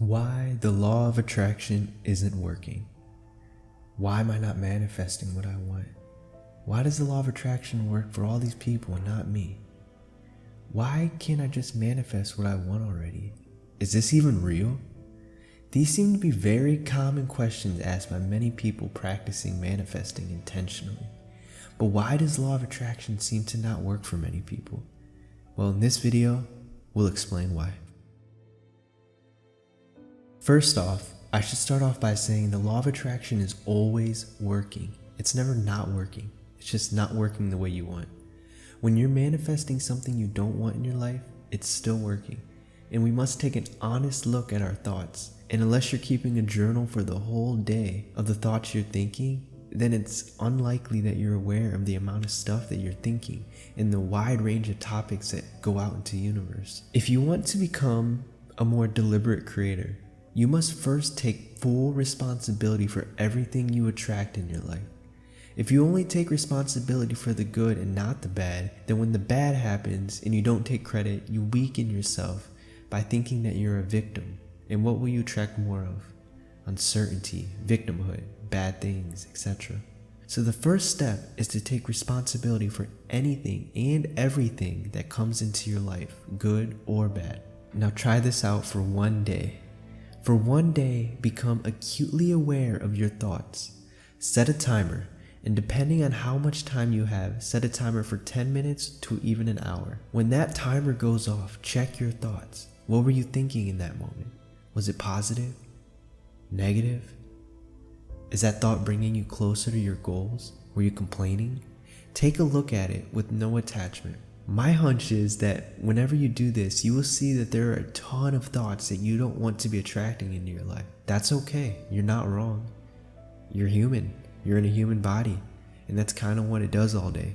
Why the law of attraction isn't working. Why am I not manifesting what I want? Why does the law of attraction work for all these people and not me? Why can't I just manifest what I want already? Is this even real? These seem to be very common questions asked by many people practicing manifesting intentionally. But why does the law of attraction seem to not work for many people? Well, in this video, we'll explain why. First off, I should start off by saying the law of attraction is always working. It's never not working. It's just not working the way you want. When you're manifesting something you don't want in your life, it's still working. And we must take an honest look at our thoughts. And unless you're keeping a journal for the whole day of the thoughts you're thinking, then it's unlikely that you're aware of the amount of stuff that you're thinking and the wide range of topics that go out into the universe. If you want to become a more deliberate creator, you must first take full responsibility for everything you attract in your life. If you only take responsibility for the good and not the bad, then when the bad happens and you don't take credit, you weaken yourself by thinking that you're a victim. And what will you attract more of? Uncertainty, victimhood, bad things, etc. So the first step is to take responsibility for anything and everything that comes into your life, good or bad. Now try this out for one day. For one day, become acutely aware of your thoughts. Set a timer, and depending on how much time you have, set a timer for 10 minutes to even an hour. When that timer goes off, check your thoughts. What were you thinking in that moment? Was it positive? Negative? Is that thought bringing you closer to your goals? Were you complaining? Take a look at it with no attachment. My hunch is that whenever you do this, you will see that there are a ton of thoughts that you don't want to be attracting into your life. That's okay. You're not wrong. You're human. You're in a human body. And that's kind of what it does all day.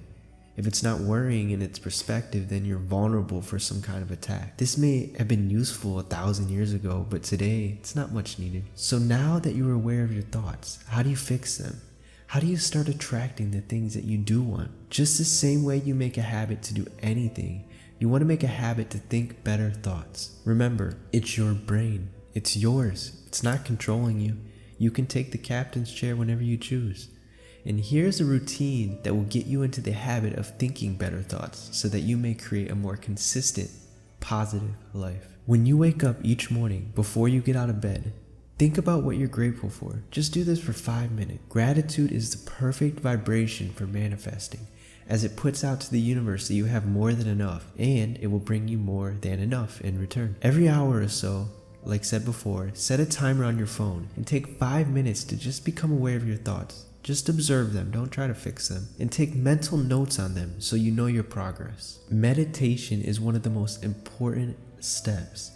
If it's not worrying in its perspective, then you're vulnerable for some kind of attack. This may have been useful 1,000 years ago, but today it's not much needed. So now that you're aware of your thoughts, how do you fix them? How do you start attracting the things that you do want? Just the same way you make a habit to do anything, you want to make a habit to think better thoughts. Remember, it's your brain. It's yours. It's not controlling you. You can take the captain's chair whenever you choose. And here's a routine that will get you into the habit of thinking better thoughts so that you may create a more consistent, positive life. When you wake up each morning before you get out of bed, think about what you're grateful for. Just do this for 5 minutes. Gratitude is the perfect vibration for manifesting, as it puts out to the universe that you have more than enough, and it will bring you more than enough in return. Every hour or so, like said before, set a timer on your phone and take 5 minutes to just become aware of your thoughts. Just observe them, don't try to fix them, and take mental notes on them so you know your progress. Meditation is one of the most important steps.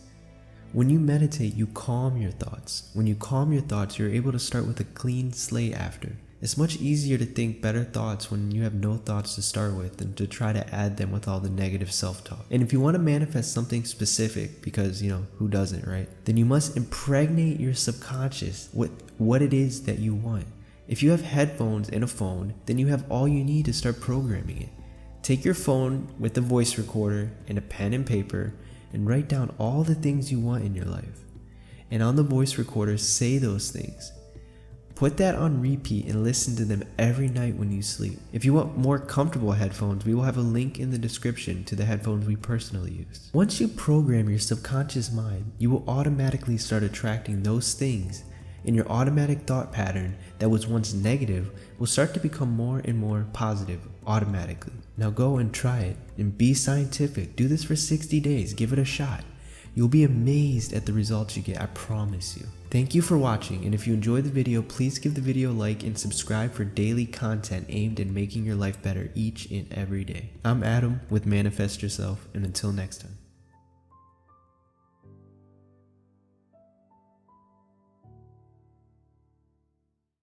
When you meditate, you calm your thoughts. When you calm your thoughts, you're able to start with a clean slate after. It's much easier to think better thoughts when you have no thoughts to start with than to try to add them with all the negative self-talk. And if you want to manifest something specific, because who doesn't, right? Then you must impregnate your subconscious with what it is that you want. If you have headphones and a phone, then you have all you need to start programming it. Take your phone with a voice recorder and a pen and paper and write down all the things you want in your life. And on the voice recorder, say those things. Put that on repeat and listen to them every night when you sleep. If you want more comfortable headphones, we will have a link in the description to the headphones we personally use. Once you program your subconscious mind, you will automatically start attracting those things, and your automatic thought pattern that was once negative will start to become more and more positive automatically. Now go and try it and be scientific. Do this for 60 days. Give it a shot. You'll be amazed at the results you get, I promise you. Thank you for watching, and if you enjoyed the video, please give the video a like and subscribe for daily content aimed at making your life better each and every day. I'm Adam with Manifest Yourself, and until next time.